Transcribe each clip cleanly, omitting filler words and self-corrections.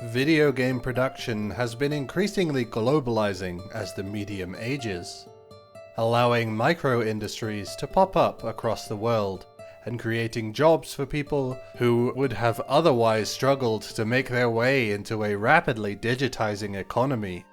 Video game production has been increasingly globalizing as the medium ages, allowing micro-industries to pop up across the world and creating jobs for people who would have otherwise struggled to make their way into a rapidly digitizing economy.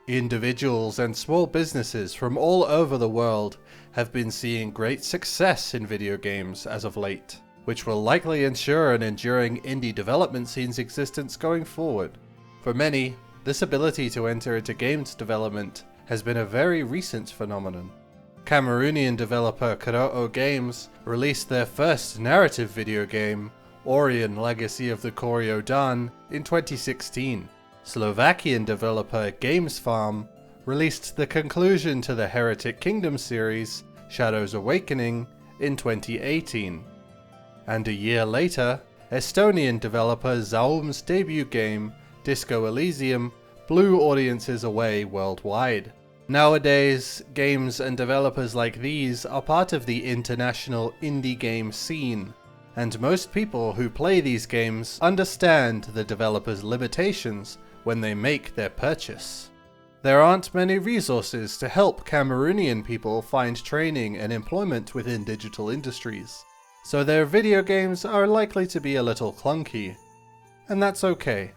Individuals and small businesses from all over the world have been seeing great success in video games as of late, which will likely ensure an enduring indie development scene's existence going forward. For many, this ability to enter into games development has been a very recent phenomenon. Cameroonian developer Koro'o Games released their first narrative video game, Orion Legacy of the Koryo-Dan, in 2016. Slovakian developer Games Farm released the conclusion to the Heretic Kingdom series, Shadows Awakening, in 2018. And a year later, Estonian developer Zaum's debut game, Disco Elysium, blew audiences away worldwide. Nowadays, games and developers like these are part of the international indie game scene, and most people who play these games understand the developers' limitations when they make their purchase. There aren't many resources to help Cameroonian people find training and employment within digital industries, so their video games are likely to be a little clunky, and that's okay.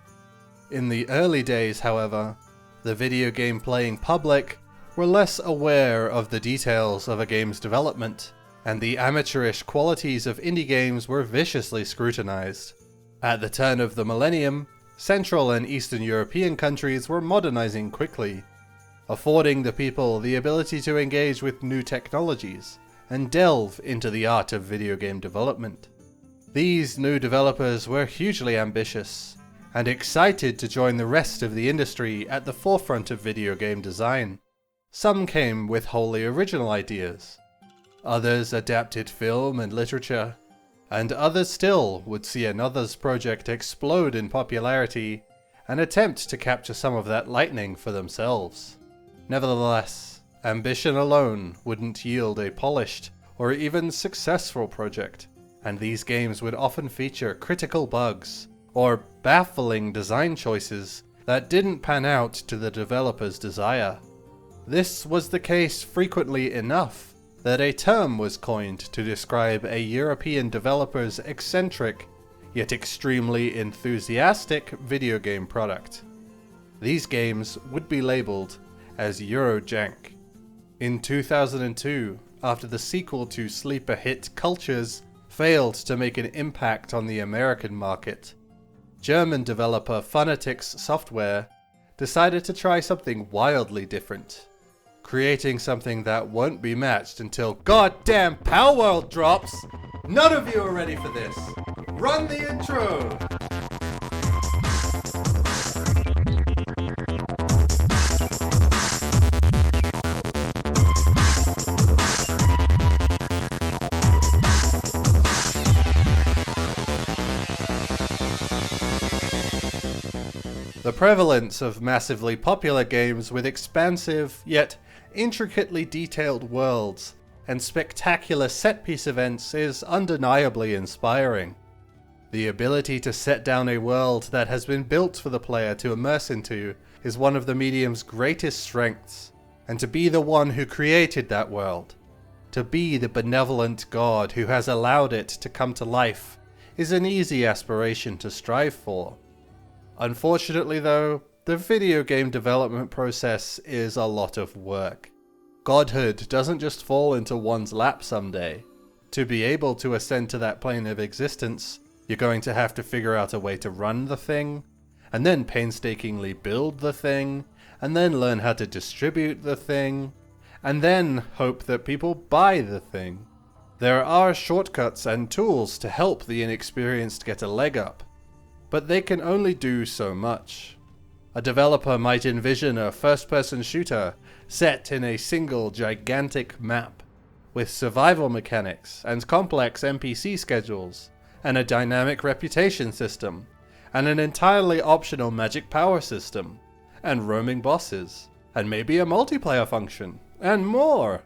In the early days, however, the video game playing public were less aware of the details of a game's development, and the amateurish qualities of indie games were viciously scrutinized. At the turn of the millennium, Central and Eastern European countries were modernizing quickly, affording the people the ability to engage with new technologies and delve into the art of video game development. These new developers were hugely ambitious and excited to join the rest of the industry at the forefront of video game design. Some came with wholly original ideas, others adapted film and literature, and others still would see another's project explode in popularity and attempt to capture some of that lightning for themselves. Nevertheless, ambition alone wouldn't yield a polished or even successful project, and these games would often feature critical bugs or baffling design choices that didn't pan out to the developer's desire. This was the case frequently enough that a term was coined to describe a European developer's eccentric, yet extremely enthusiastic video game product. These games would be labeled as Eurojank. In 2002, after the sequel to sleeper hit Cultures failed to make an impact on the American market, German developer Funetics Software decided to try something wildly different, creating something that won't be matched until goddamn Palworld drops. None of you are ready for this. Run the intro! The prevalence of massively popular games with expansive, yet intricately detailed worlds and spectacular set-piece events is undeniably inspiring. The ability to set down a world that has been built for the player to immerse into is one of the medium's greatest strengths, and to be the one who created that world, to be the benevolent God who has allowed it to come to life, is an easy aspiration to strive for. Unfortunately though, the video game development process is a lot of work. Godhood doesn't just fall into one's lap someday. To be able to ascend to that plane of existence, you're going to have to figure out a way to run the thing, and then painstakingly build the thing, and then learn how to distribute the thing, and then hope that people buy the thing. There are shortcuts and tools to help the inexperienced get a leg up, but they can only do so much. A developer might envision a first-person shooter set in a single gigantic map, with survival mechanics and complex NPC schedules, and a dynamic reputation system, and an entirely optional magic power system, and roaming bosses, and maybe a multiplayer function, and more.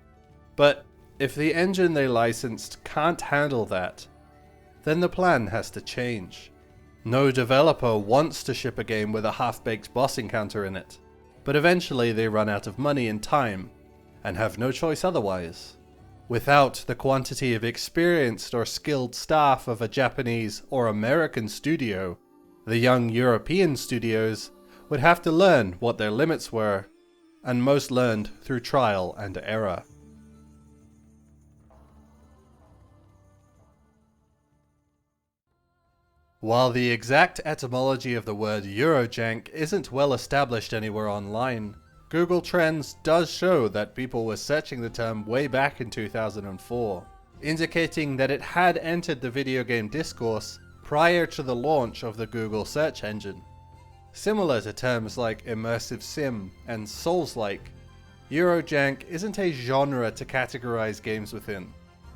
But if the engine they licensed can't handle that, then the plan has to change. No developer wants to ship a game with a half-baked boss encounter in it, but eventually they run out of money and time, and have no choice otherwise. Without the quantity of experienced or skilled staff of a Japanese or American studio, the young European studios would have to learn what their limits were, and most learned through trial and error. While the exact etymology of the word Eurojank isn't well established anywhere online, Google Trends does show that people were searching the term way back in 2004, indicating that it had entered the video game discourse prior to the launch of the Google search engine. Similar to terms like immersive sim and Souls-like, Eurojank isn't a genre to categorize games within.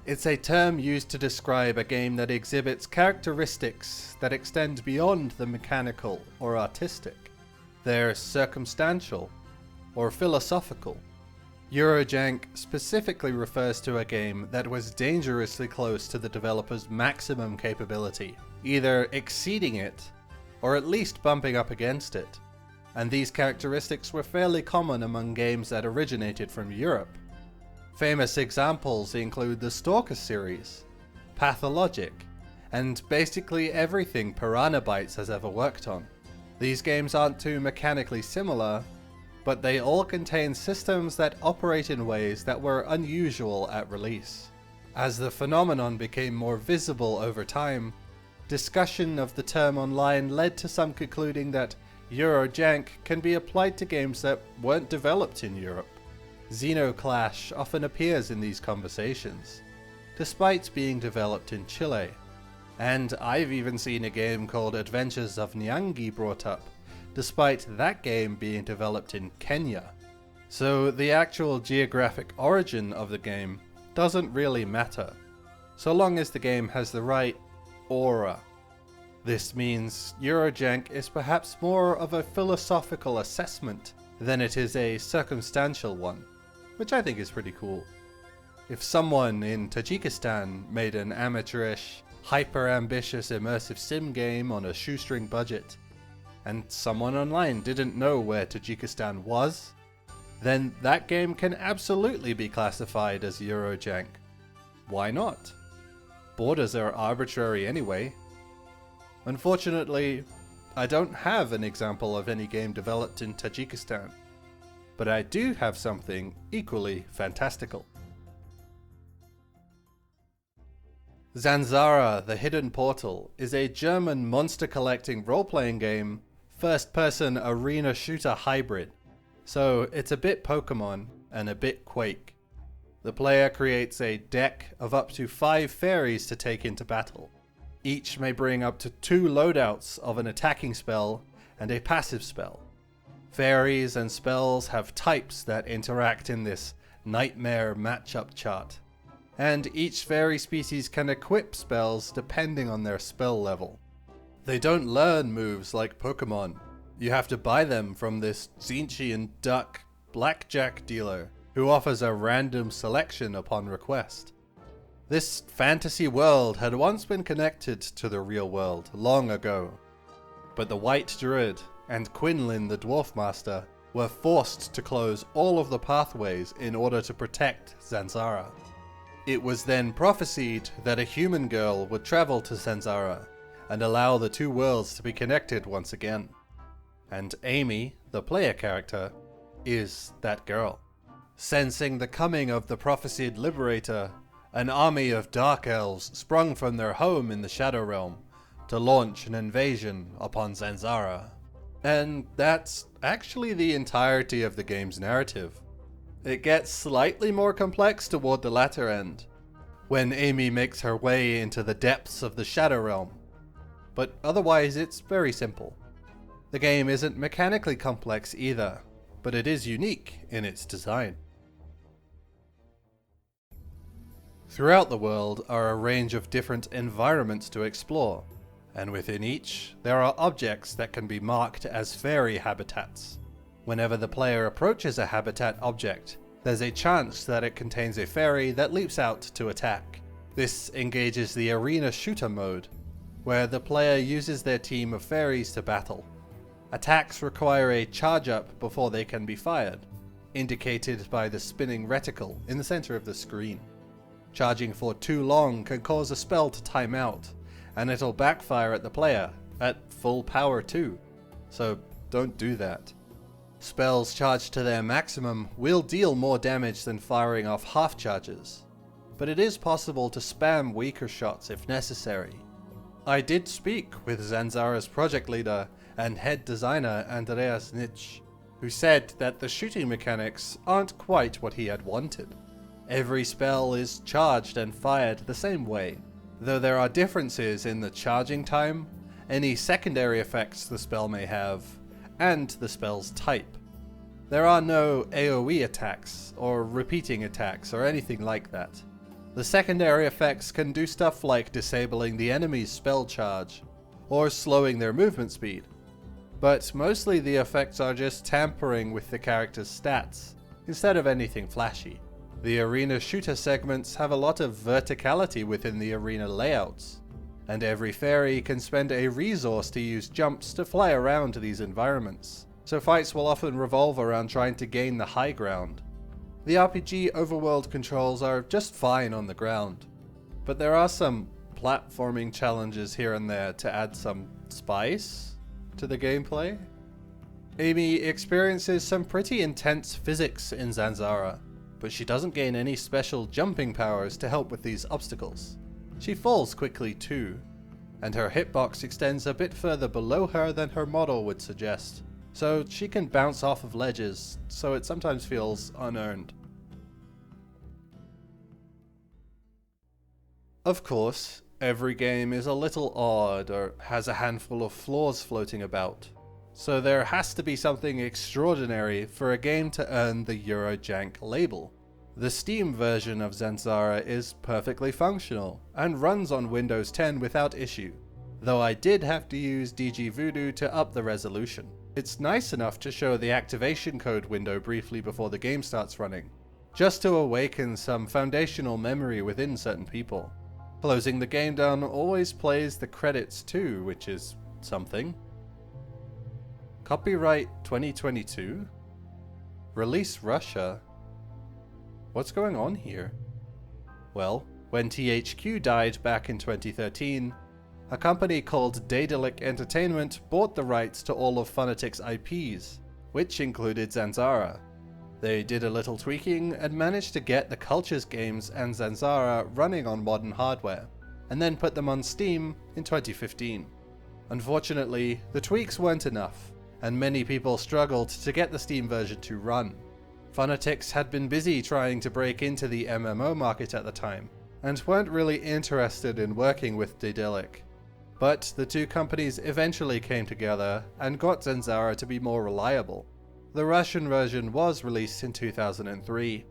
It's a term used to describe a game that exhibits characteristics that extend beyond the mechanical or artistic. They're circumstantial or philosophical. Eurojank specifically refers to a game that was dangerously close to the developer's maximum capability, either exceeding it or at least bumping up against it. And these characteristics were fairly common among games that originated from Europe. Famous examples include the Stalker series, Pathologic, and basically everything Piranha Bytes has ever worked on. These games aren't too mechanically similar, but they all contain systems that operate in ways that were unusual at release. As the phenomenon became more visible over time, discussion of the term online led to some concluding that Eurojank can be applied to games that weren't developed in Europe. Xenoclash often appears in these conversations, despite being developed in Chile, and I've even seen a game called Adventures of Nyangi brought up, despite that game being developed in Kenya. So the actual geographic origin of the game doesn't really matter, so long as the game has the right aura. This means Eurojank is perhaps more of a philosophical assessment than it is a circumstantial one, which I think is pretty cool. If someone in Tajikistan made an amateurish, hyper-ambitious immersive sim game on a shoestring budget, and someone online didn't know where Tajikistan was, then that game can absolutely be classified as Eurojank. Why not? Borders are arbitrary anyway. Unfortunately, I don't have an example of any game developed in Tajikistan, but I do have something equally fantastical. Zanzarah: The Hidden Portal is a German monster-collecting role-playing game, first-person arena shooter hybrid, so it's a bit Pokemon and a bit Quake. The player creates a deck of up to 5 fairies to take into battle. Each may bring up to 2 loadouts of an attacking spell and a passive spell. Fairies and spells have types that interact in this nightmare matchup chart, and each fairy species can equip spells depending on their spell level. They don't learn moves like Pokemon. You have to buy them from this Zinchian duck blackjack dealer who offers a random selection upon request. This fantasy world had once been connected to the real world long ago, but the White Druid and Quinlan the Dwarf Master were forced to close all of the pathways in order to protect Zanzarah. It was then prophesied that a human girl would travel to Zanzarah and allow the 2 worlds to be connected once again. And Amy, the player character, is that girl. Sensing the coming of the prophesied liberator, an army of dark elves sprung from their home in the Shadow Realm to launch an invasion upon Zanzarah. And that's actually the entirety of the game's narrative. It gets slightly more complex toward the latter end, when Amy makes her way into the depths of the Shadow Realm, but otherwise it's very simple. The game isn't mechanically complex either, but it is unique in its design. Throughout the world are a range of different environments to explore, and within each, there are objects that can be marked as fairy habitats. Whenever the player approaches a habitat object, there's a chance that it contains a fairy that leaps out to attack. This engages the arena shooter mode, where the player uses their team of fairies to battle. Attacks require a charge up before they can be fired, indicated by the spinning reticle in the center of the screen. Charging for too long can cause a spell to time out, and it'll backfire at the player, at full power too, so don't do that. Spells charged to their maximum will deal more damage than firing off half charges, but it is possible to spam weaker shots if necessary. I did speak with Zanzarah's project leader and head designer Andreas Nitsch, who said that the shooting mechanics aren't quite what he had wanted. Every spell is charged and fired the same way, though there are differences in the charging time, any secondary effects the spell may have, and the spell's type. There are no AoE attacks, or repeating attacks, or anything like that. The secondary effects can do stuff like disabling the enemy's spell charge, or slowing their movement speed. But mostly the effects are just tampering with the character's stats, instead of anything flashy. The arena shooter segments have a lot of verticality within the arena layouts, and every fairy can spend a resource to use jumps to fly around to these environments, so fights will often revolve around trying to gain the high ground. The RPG overworld controls are just fine on the ground, but there are some platforming challenges here and there to add some spice to the gameplay. Amy experiences some pretty intense physics in Zanzarah, but she doesn't gain any special jumping powers to help with these obstacles. She falls quickly too, and her hitbox extends a bit further below her than her model would suggest, so she can bounce off of ledges, so it sometimes feels unearned. Of course, every game is a little odd or has a handful of flaws floating about, so there has to be something extraordinary for a game to earn the Eurojank label. The Steam version of Zanzarah is perfectly functional and runs on Windows 10 without issue, though I did have to use DG Voodoo to up the resolution. It's nice enough to show the activation code window briefly before the game starts running, just to awaken some foundational memory within certain people. Closing the game down always plays the credits too, which is something. Copyright 2022? Release Russia? What's going on here? Well, when THQ died back in 2013, a company called Daedalic Entertainment bought the rights to all of Funatic's IPs, which included Zanzarah. They did a little tweaking and managed to get the Cultures games and Zanzarah running on modern hardware, and then put them on Steam in 2015. Unfortunately, the tweaks weren't enough, and many people struggled to get the Steam version to run. Funatics had been busy trying to break into the MMO market at the time, and weren't really interested in working with Daedalic. But the two companies eventually came together and got Zanzarah to be more reliable. The Russian version was released in 2003,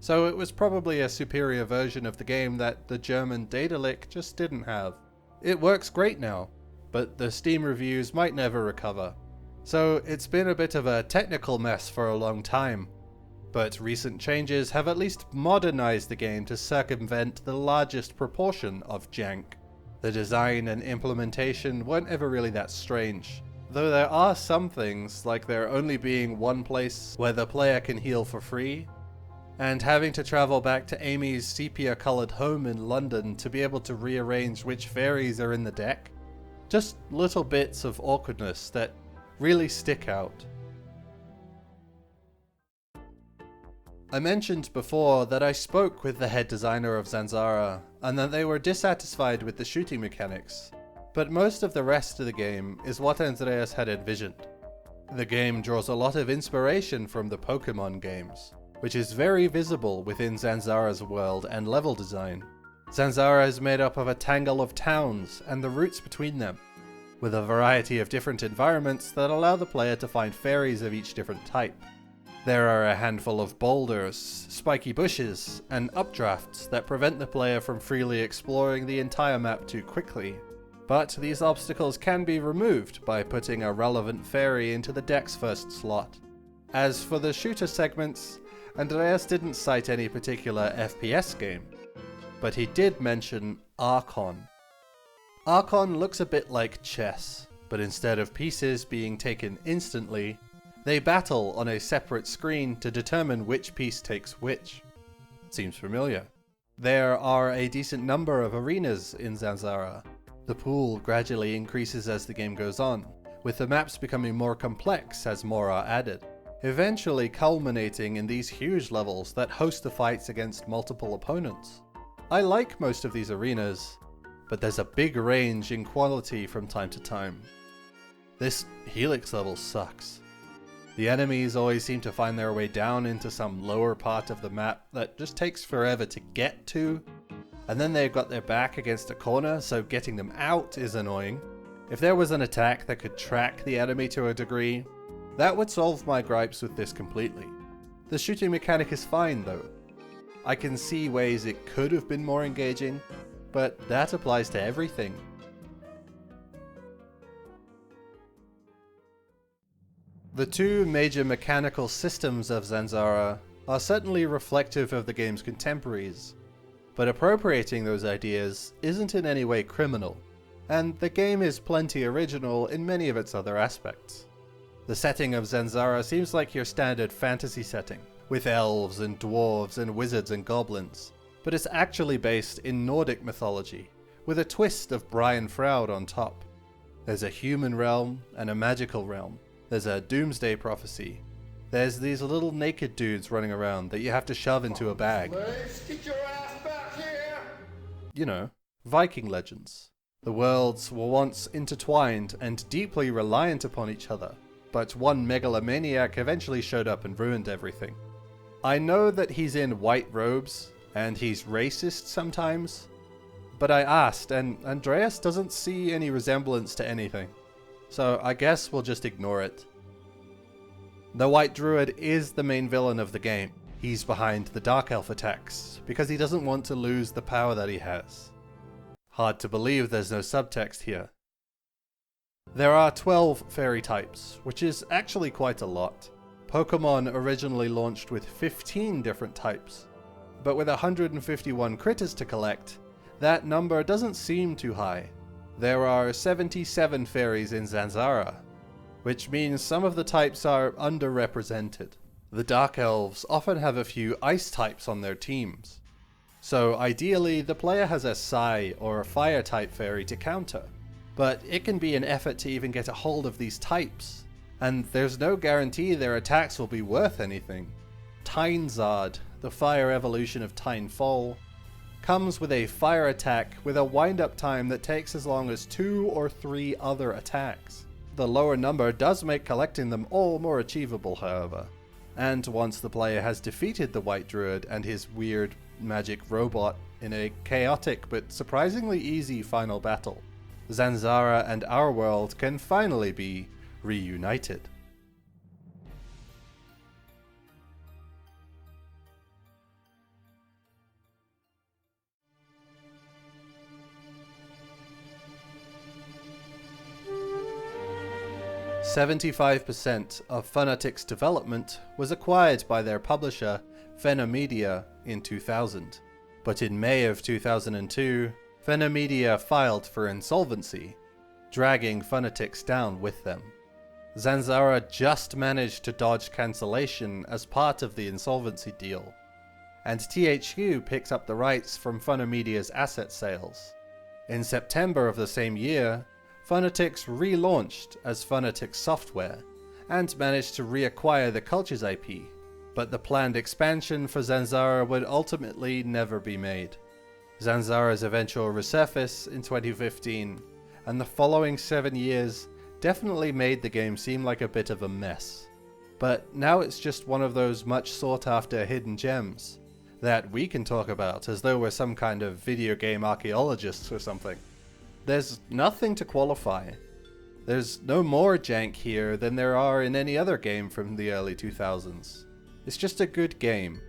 so it was probably a superior version of the game that the German Daedalic just didn't have. It works great now, but the Steam reviews might never recover. So it's been a bit of a technical mess for a long time, but recent changes have at least modernized the game to circumvent the largest proportion of jank. The design and implementation weren't ever really that strange, though there are some things, like there only being one place where the player can heal for free, and having to travel back to Amy's sepia-colored home in London to be able to rearrange which fairies are in the deck. Just little bits of awkwardness that really stick out. I mentioned before that I spoke with the head designer of Zanzarah, and that they were dissatisfied with the shooting mechanics, but most of the rest of the game is what Andreas had envisioned. The game draws a lot of inspiration from the Pokemon games, which is very visible within Zanzarah's world and level design. Zanzarah is made up of a tangle of towns and the routes between them, with a variety of different environments that allow the player to find fairies of each different type. There are a handful of boulders, spiky bushes, and updrafts that prevent the player from freely exploring the entire map too quickly, but these obstacles can be removed by putting a relevant fairy into the deck's first slot. As for the shooter segments, Andreas didn't cite any particular FPS game, but he did mention Archon. Archon looks a bit like chess, but instead of pieces being taken instantly, they battle on a separate screen to determine which piece takes which. Seems familiar. There are a decent number of arenas in Zanzarah. The pool gradually increases as the game goes on, with the maps becoming more complex as more are added, eventually culminating in these huge levels that host the fights against multiple opponents. I like most of these arenas, but there's a big range in quality from time to time. This Helix level sucks. The enemies always seem to find their way down into some lower part of the map that just takes forever to get to, and then they've got their back against a corner, so getting them out is annoying. If there was an attack that could track the enemy to a degree, that would solve my gripes with this completely. The shooting mechanic is fine though. I can see ways it could have been more engaging, but that applies to everything. The two major mechanical systems of Zanzarah are certainly reflective of the game's contemporaries, but appropriating those ideas isn't in any way criminal, and the game is plenty original in many of its other aspects. The setting of Zanzarah seems like your standard fantasy setting, with elves and dwarves and wizards and goblins, but it's actually based in Nordic mythology, with a twist of Brian Froud on top. There's a human realm and a magical realm. There's a doomsday prophecy. There's these little naked dudes running around that you have to shove into a bag. Get your ass back here! You know, Viking legends. The worlds were once intertwined and deeply reliant upon each other, but one megalomaniac eventually showed up and ruined everything. I know that he's in white robes, and he's racist sometimes, but I asked, and Andreas doesn't see any resemblance to anything. So I guess we'll just ignore it. The White Druid is the main villain of the game. He's behind the Dark Elf attacks, because he doesn't want to lose the power that he has. Hard to believe there's no subtext here. There are 12 fairy types, which is actually quite a lot. Pokemon originally launched with 15 different types, but with 151 critters to collect, that number doesn't seem too high. There are 77 fairies in Zanzarah, which means some of the types are underrepresented. The Dark Elves often have a few ice types on their teams, so ideally the player has a Psy or a fire type fairy to counter, but it can be an effort to even get a hold of these types, and there's no guarantee their attacks will be worth anything. Tynezard, the fire evolution of Tynefall, comes with a fire attack with a wind-up time that takes as long as 2 or 3 other attacks. The lower number does make collecting them all more achievable, however. And once the player has defeated the White Druid and his weird magic robot in a chaotic but surprisingly easy final battle, Zanzarah and our world can finally be reunited. "75% of Funatics' development was acquired by their publisher, Phenomedia, in 2000. But in May of 2002, Phenomedia filed for insolvency, dragging Funatics down with them. Zanzarah just managed to dodge cancellation as part of the insolvency deal, and THQ picked up the rights from Phenomedia's asset sales. In September of the same year, Funatics relaunched as Funatics Software, and managed to reacquire the Cultures IP, but the planned expansion for Zanzarah would ultimately never be made. Zanzarah's eventual resurface in 2015, and the following 7 years definitely made the game seem like a bit of a mess. But now it's just one of those much sought after hidden gems that we can talk about as though we're some kind of video game archaeologists or something. There's nothing to qualify. There's no more jank here than there are in any other game from the early 2000s. It's just a good game,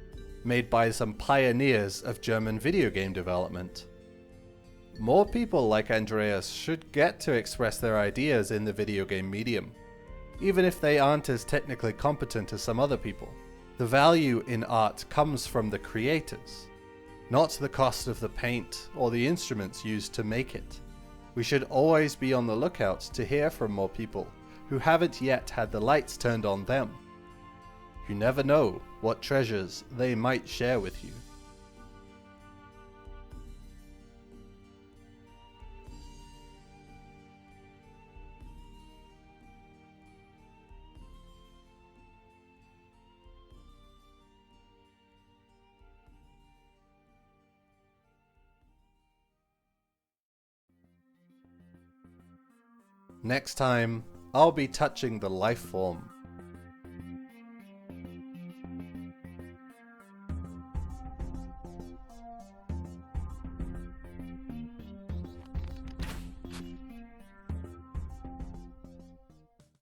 made by some pioneers of German video game development. More people like Andreas should get to express their ideas in the video game medium, even if they aren't as technically competent as some other people. The value in art comes from the creators, not the cost of the paint or the instruments used to make it. We should always be on the lookout to hear from more people who haven't yet had the lights turned on them. You never know what treasures they might share with you. Next time, I'll be touching the life form